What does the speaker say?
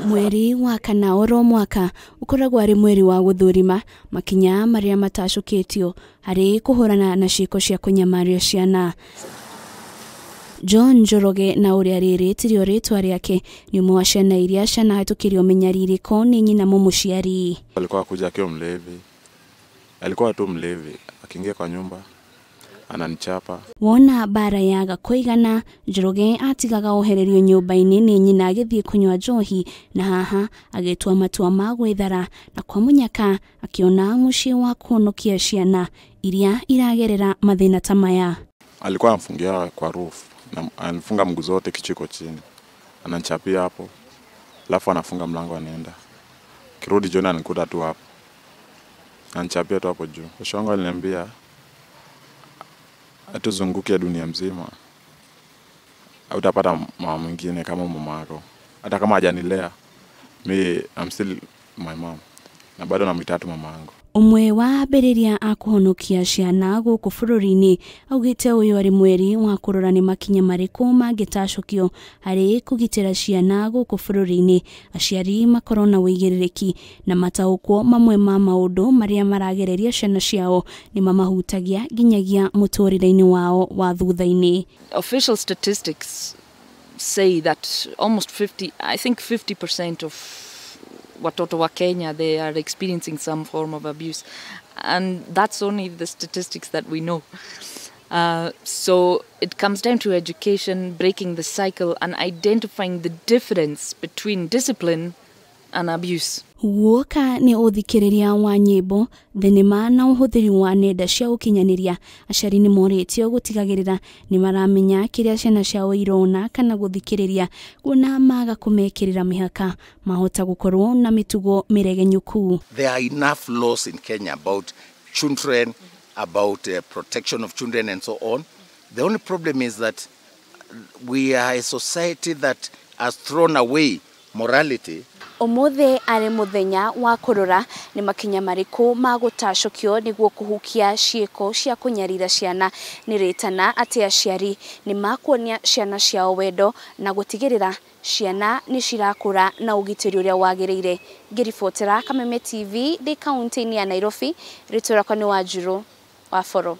Mweri wa kana oro mwaka ukoragwo ari mweri wa guthurima makinya maria matacukitio hari kuhurana na ciiko cia kunyamaria ciana. John Njoroge na uria riritirio ritwa riake ni umwe wa ciana iria cianahetũkĩrio Minyaririko ni nyina mũciari. Alikuwa kuja akiwa mlevi. Alikuwa tu mlevi, akiingia kwa nyumba ananichapa. Wona bara yaga kuigana, Njoroge atigaga ohererio nyumba-ini ni nyina agithie kunywa njohi na haha agetua matua ma gwithara na kwa munyaka akiona muciĩ wa kuhonokia ciana iria iragerera mathina ta maya. Alikuwa amfungia kwa roof na anafunga mguu zote kichiko chini. Ananichapia hapo. Alafu anafunga mlango anaenda. Kirudi jioni anikuta tu hapo. Ananichapia tu hapo juu. Kesho yangu aliniambia atuzunguke dunia mzima. Utapata mama mwingine kama mama yako. Hata kama hajanilea, I'm still my mom. Na bado namwita mama yangu. Umwe wa ambĩrĩria a kũhonokia ciana guku bururi-ini augite uyu ari mweri wa kurora ni makinya mariko mangĩtacũkio hari kũgitĩra ciana guku bururi-ini. Aciari makorwo na wĩigĩrĩrĩki na mataũkwo mamwe ma maũndũ maria maragereria ciana ciao ni mamahutagia nginyagia mũtũrĩre-inĩ wao wa thutha-inĩ. Official statistics say that almost 50% of watoto wa Kenya, they are experiencing some form of abuse, and that's only the statistics that we know. So it comes down to education, breaking the cycle and identifying the difference between discipline and abuse. Woka ni uthikiriria wa nyimbo thenema na uhuthiri wa nenda cia ukinyaniria. Aciari ni moritio gutigagirira ni maramenya kiria ciana ciao irona kana guthikiriria kuona maga kumekirira mihaka mahota gukorwo na mitugo miregenyuku. There are enough laws in Kenya about children, about protection of children and so on. The only problem is that we are a society that has thrown away morality. Omothe ari muthenya wa kurora ni makinya mariko magutacũkio niguo kuhukia ciiko cia kunyarira ciana ni ritana ati aciari ni makuonia ciana ciao wendo na gutigirira ciana ni cirakura na ugitĩri uria wagĩrĩire. Ngiribotera Kameme TV ndi kaunti-inĩ ya Nairobi, ritũra kwa ni Wanjiru wa Boro.